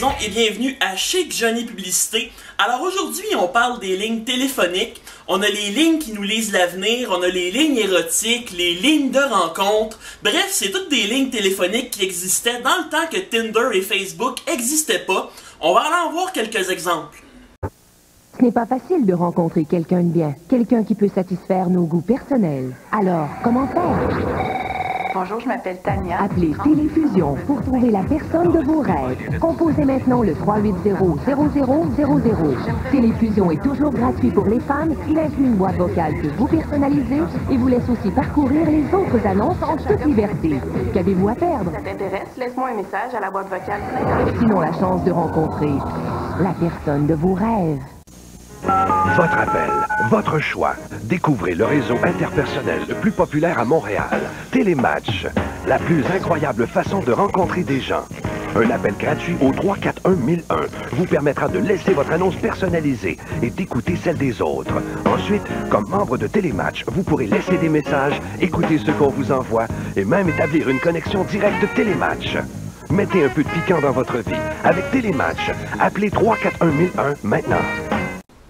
maison et bienvenue à Chez Johnny Publicité. Alors aujourd'hui, on parle des lignes téléphoniques. On a les lignes qui nous lisent l'avenir, on a les lignes érotiques, les lignes de rencontre. Bref, c'est toutes des lignes téléphoniques qui existaient dans le temps que Tinder et Facebook n'existaient pas. On va aller en voir quelques exemples. Ce n'est pas facile de rencontrer quelqu'un de bien, quelqu'un qui peut satisfaire nos goûts personnels. Alors, comment faire? Bonjour, je m'appelle Tania. Appelez Téléfusion pour trouver la personne de vos rêves. Composez maintenant le 380-0000. Téléfusion est toujours gratuit pour les femmes. Il inclut une boîte vocale que vous personnalisez et vous laisse aussi parcourir les autres annonces en toute liberté. Qu'avez-vous à perdre? Ça t'intéresse? Laisse-moi un message à la boîte vocale. Sinon, la chance de rencontrer la personne de vos rêves. Votre appel, votre choix. Découvrez le réseau interpersonnel le plus populaire à Montréal. Télématch, la plus incroyable façon de rencontrer des gens. Un appel gratuit au 341-1001 vous permettra de laisser votre annonce personnalisée et d'écouter celle des autres. Ensuite, comme membre de Télématch, vous pourrez laisser des messages, écouter ce qu'on vous envoie et même établir une connexion directe de Télématch. Mettez un peu de piquant dans votre vie. Avec Télématch, appelez 341-1001 maintenant.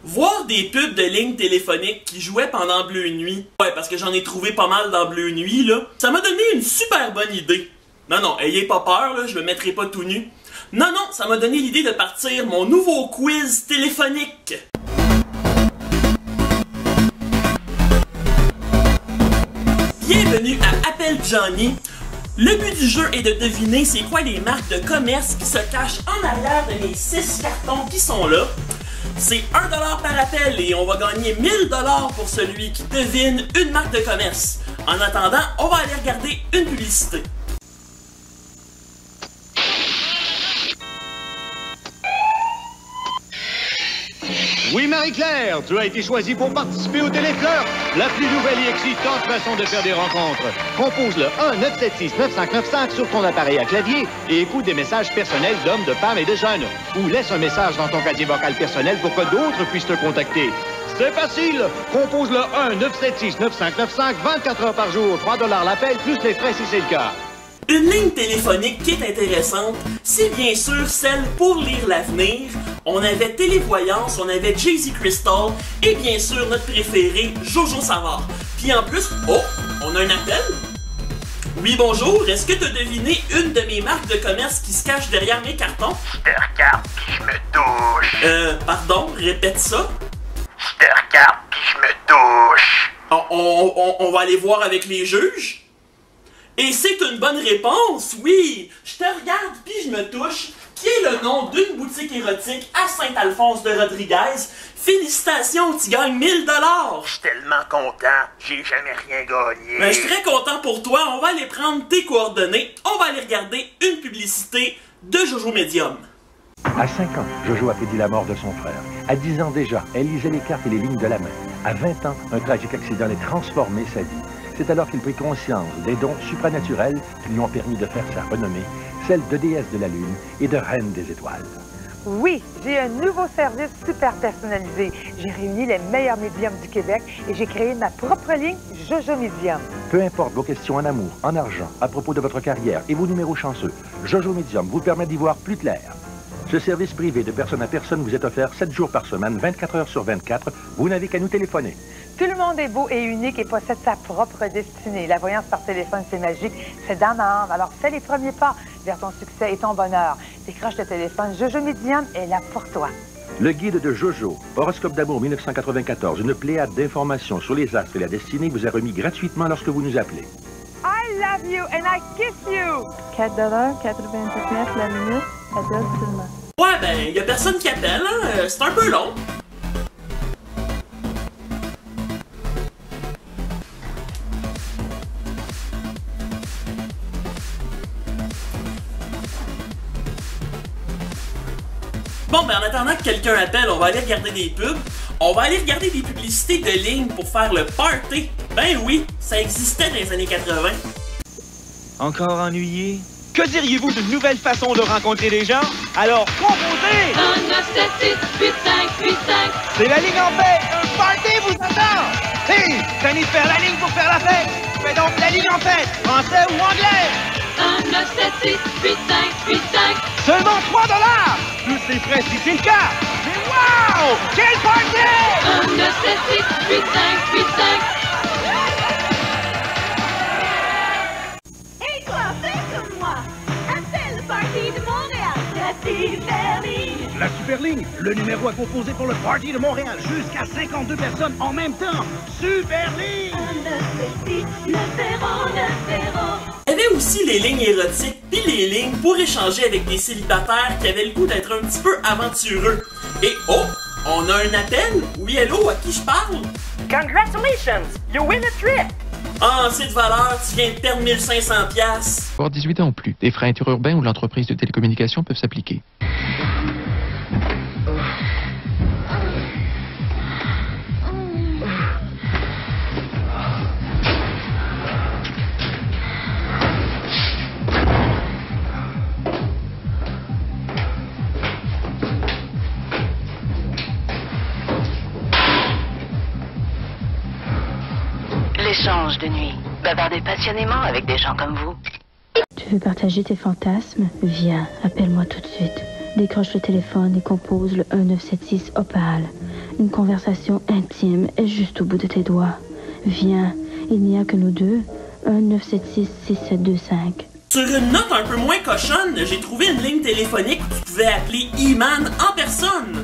Voir des pubs de lignes téléphoniques qui jouaient pendant Bleu Nuit, ouais, parce que j'en ai trouvé pas mal dans Bleu Nuit, là, ça m'a donné une super bonne idée. Non, ayez pas peur, là, je me mettrai pas tout nu. Non, ça m'a donné l'idée de partir mon nouveau quiz téléphonique. Bienvenue à Appel Johnny. Le but du jeu est de deviner c'est quoi les marques de commerce qui se cachent en arrière de mes 6 cartons qui sont là. C'est 1$ par appel et on va gagner 1000$ pour celui qui devine une marque de commerce. En attendant, on va aller regarder une publicité. Oui, Marie-Claire, tu as été choisie pour participer au Téléfleur, la plus nouvelle et excitante façon de faire des rencontres. Compose le 1-976-9595 sur ton appareil à clavier et écoute des messages personnels d'hommes, de femmes et de jeunes. Ou laisse un message dans ton casier vocal personnel pour que d'autres puissent te contacter. C'est facile! Compose le 1-976-9595 24 heures par jour, 3$ l'appel, plus les frais si c'est le cas. Une ligne téléphonique qui est intéressante, c'est bien sûr celle pour lire l'avenir. On avait Télévoyance, on avait Jay-Z Crystal et bien sûr notre préféré, Jojo Savard. Puis en plus, oh, on a un appel? Oui, bonjour, est-ce que tu as deviné une de mes marques de commerce qui se cache derrière mes cartons? Je te regarde puis je me touche. Pardon, répète ça. Je te regarde puis je me touche. On va aller voir avec les juges? Et c'est une bonne réponse, oui! Je te regarde puis je me touche, qui est le nom d'une boutique érotique à Saint-Alphonse de Rodriguez. Félicitations, tu gagnes 1000$! Je suis tellement content, j'ai jamais rien gagné. Ben, je suis très content pour toi, on va aller prendre tes coordonnées, on va aller regarder une publicité de Jojo Medium. À 5 ans, Jojo a prédit la mort de son frère. À 10 ans déjà, elle lisait les cartes et les lignes de la main. À 20 ans, un tragique accident a transformé sa vie. C'est alors qu'il prit conscience des dons supranaturels qui lui ont permis de faire sa renommée, celle de déesse de la Lune et de reine des étoiles. Oui, j'ai un nouveau service super personnalisé. J'ai réuni les meilleurs médiums du Québec et j'ai créé ma propre ligne Jojo Medium. Peu importe vos questions en amour, en argent, à propos de votre carrière et vos numéros chanceux, Jojo Medium vous permet d'y voir plus clair. Ce service privé de personne à personne vous est offert 7 jours par semaine, 24 heures sur 24. Vous n'avez qu'à nous téléphoner. Tout le monde est beau et unique et possède sa propre destinée. La voyance par téléphone, c'est magique. C'est dans ma âme. Alors fais les premiers pas vers ton succès et ton bonheur. Décroche le téléphone. Jojo Medium est là pour toi. Le guide de Jojo, horoscope d'amour 1994, une pléiade d'informations sur les astres et la destinée vous est remis gratuitement lorsque vous nous appelez. I love you and I kiss you! 4,99$ la minute, appelle seulement. Ouais, ben, y a personne qui appelle, hein? C'est un peu long. Bon, ben en attendant que quelqu'un appelle, on va aller regarder des pubs. On va aller regarder des publicités de ligne pour faire le party. Ben oui, ça existait dans les années 80. Encore ennuyé? Que diriez-vous d'une nouvelle façon de rencontrer des gens? Alors, composez! 1-976-8585. C'est la ligne en paix! Un party vous attend! Hé! Tenez de faire la ligne pour faire la fête! Fais donc la ligne en fête! Français ou anglais? 1-976-8585. Seulement 3$! c'est frais si c'est le cas! Mais wow! Quel party! 1, 9, 7, 6, 8, 5, 8, 5. Hey toi, fais comme moi! Appelle le Party de Montréal, la Superligne! La Superligne, le numéro à composer pour le Party de Montréal, jusqu'à 52 personnes en même temps. Superligne! 1, 9, 7, 6, 9, 0, 9, 0. Il y avait aussi les lignes érotiques puis les lignes pour échanger avec des célibataires qui avaient le goût d'être un petit peu aventureux. Et oh, on a un appel? Oui, hello, à qui je parle? Congratulations, you win a trip! Ah, c'est de valeur, tu viens de perdre 1500$. Pour 18 ans ou plus, des frais interurbains ou l'entreprise de télécommunications peuvent s'appliquer. L'échange de nuit. Bavardez passionnément avec des gens comme vous. Tu veux partager tes fantasmes? Viens, appelle-moi tout de suite. Décroche le téléphone et compose le 1976 Opal. Une conversation intime est juste au bout de tes doigts. Viens, il n'y a que nous deux. 1976-6725. Sur une note un peu moins cochonne, j'ai trouvé une ligne téléphonique où tu pouvais appeler He-Man en personne.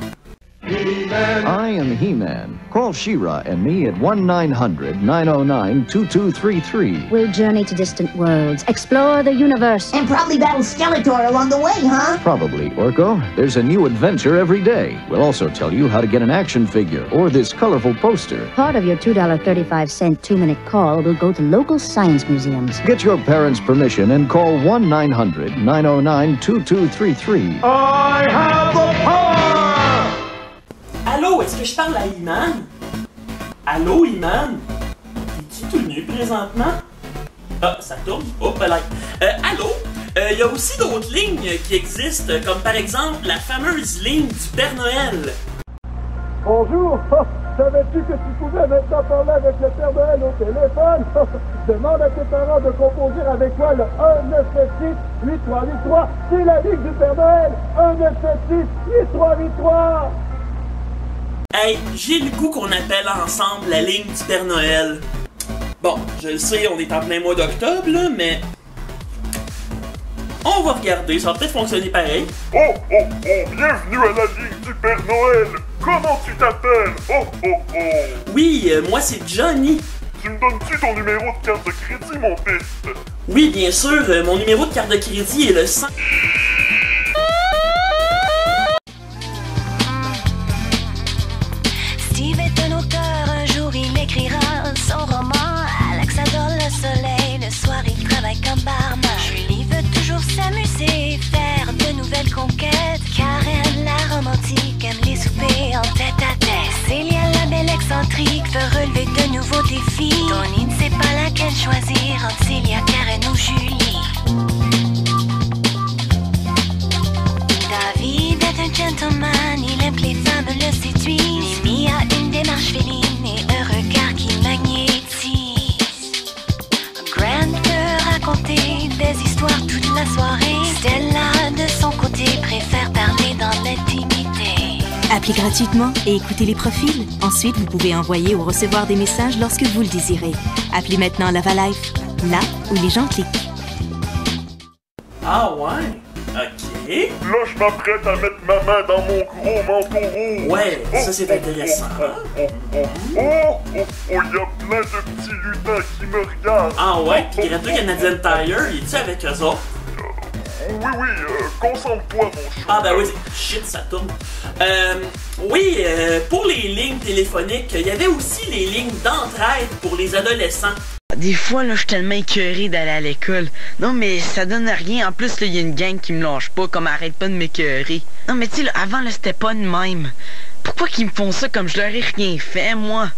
I am He-Man. Call She-Ra and me at 1-900-909-2233. We'll journey to distant worlds, explore the universe. And probably battle Skeletor along the way, huh? Probably, Orko. There's a new adventure every day. We'll also tell you how to get an action figure or this colorful poster. Part of your $2.35 two-minute call will go to local science museums. Get your parents' permission and call 1-900-909-2233. I have the power! Allô, est-ce que je parle à He-Man? Allô, He-Man? Es-tu tout nu présentement? Ah, ça tourne? Oh, là. Allô? Il y a aussi d'autres lignes qui existent, comme par exemple la fameuse ligne du Père Noël. Bonjour! Savais-tu que tu pouvais maintenant parler avec le Père Noël au téléphone? Demande à tes parents de composer avec moi le 1-976-8383. C'est la ligne du Père Noël! 1-976-8383! Hey, j'ai le goût qu'on appelle ensemble la ligne du Père Noël. Bon, je le sais, on est en plein mois d'octobre, là, mais... On va regarder, ça va peut-être fonctionner pareil. Oh, oh, oh, bienvenue à la ligne du Père Noël. Comment tu t'appelles? Oh, oh, oh. Oui, moi c'est Johnny. Tu me donnes-tu ton numéro de carte de crédit, mon fils? Oui, bien sûr, mon numéro de carte de crédit est le 100... Steve est un auteur, un jour il écrira son roman. Alex adore le soleil, le soir il travaille comme barman. Julie veut toujours s'amuser, faire de nouvelles conquêtes. Karen, la romantique, aime les soupers en tête à tête. Célia, la belle excentrique, veut relever de nouveaux défis. Tony ne sait pas laquelle choisir entre Célia, Karen ou Julie. David est un gentleman, il aime que les femmes le séduisent. Mimi a une démarche féline et un regard qui magnétise. Grant peut raconter des histoires toute la soirée. Stella, de son côté, préfère parler dans l'intimité. Appelez gratuitement et écoutez les profils. Ensuite, vous pouvez envoyer ou recevoir des messages lorsque vous le désirez. Appelez maintenant Lavalife, là où les gens cliquent. Ah ouais? Ok. Là, je m'apprête à mettre ma main dans mon gros manteau rouge. Ouais, ça c'est intéressant. Il y a plein de petits lutins qui me regardent. Ah ouais? Puis Greta Canadian Tire, il est-tu avec eux autres? Oui, concentre-toi, mon chou. Ah ben oui, shit, ça tourne. Oui, pour les lignes téléphoniques, il y avait aussi les lignes d'entraide pour les adolescents. Des fois, là, je suis tellement écœuré d'aller à l'école. Non, mais ça donne rien. En plus, là, il y a une gang qui me lâche pas, comme arrête pas de m'écœurer. Non, mais tu sais, avant, là, c'était pas de même. Pourquoi qu'ils me font ça comme je leur ai rien fait, moi?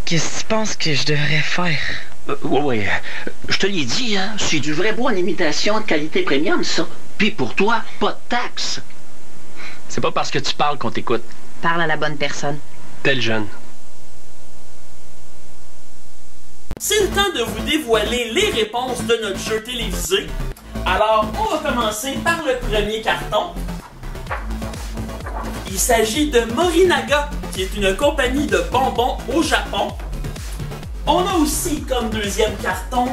Qu'est-ce que tu penses que je devrais faire? Ouais, je te l'ai dit, hein, c'est du vrai bois en imitation de qualité premium, ça. Puis pour toi, pas de taxe. C'est pas parce que tu parles qu'on t'écoute. Parle à la bonne personne. Tel jeune. C'est le temps de vous dévoiler les réponses de notre jeu télévisé. Alors, on va commencer par le premier carton. Il s'agit de Morinaga, qui est une compagnie de bonbons au Japon. On a aussi comme deuxième carton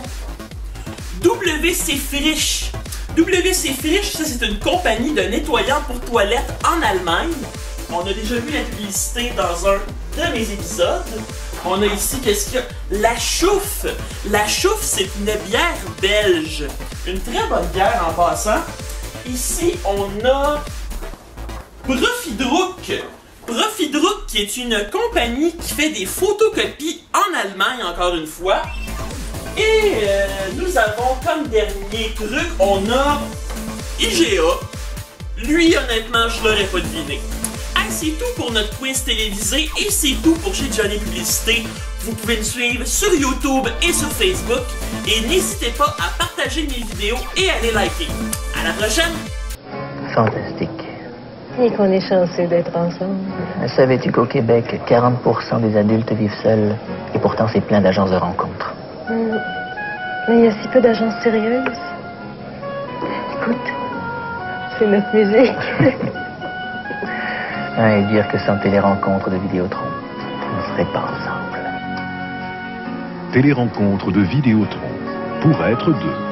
WC Frisch. WC Frisch, ça c'est une compagnie de nettoyants pour toilettes en Allemagne. On a déjà vu la publicité dans un de mes épisodes. On a ici, qu'est-ce qu'il y a? La Chouffe. La Chouffe, c'est une bière belge. Une très bonne bière en passant. Ici, on a Profidruck. Profidruck, qui est une compagnie qui fait des photocopies en Allemagne, encore une fois. Et nous avons comme dernier truc, on a IGA. Lui, honnêtement, je l'aurais pas deviné. C'est tout pour notre quiz télévisé et c'est tout pour chez Johnny Publicité. Vous pouvez nous suivre sur YouTube et sur Facebook. Et n'hésitez pas à partager mes vidéos et à les liker. À la prochaine! Fantastique. Et qu'on est chanceux d'être ensemble. Savais-tu qu'au Québec, 40% des adultes vivent seuls? Et pourtant, c'est plein d'agences de rencontres. Mais il y a si peu d'agences sérieuses. Écoute, c'est notre musique. Et dire que sans télérencontre de Vidéotron, on ne serait pas ensemble. Télérencontre de Vidéotron, pour être deux.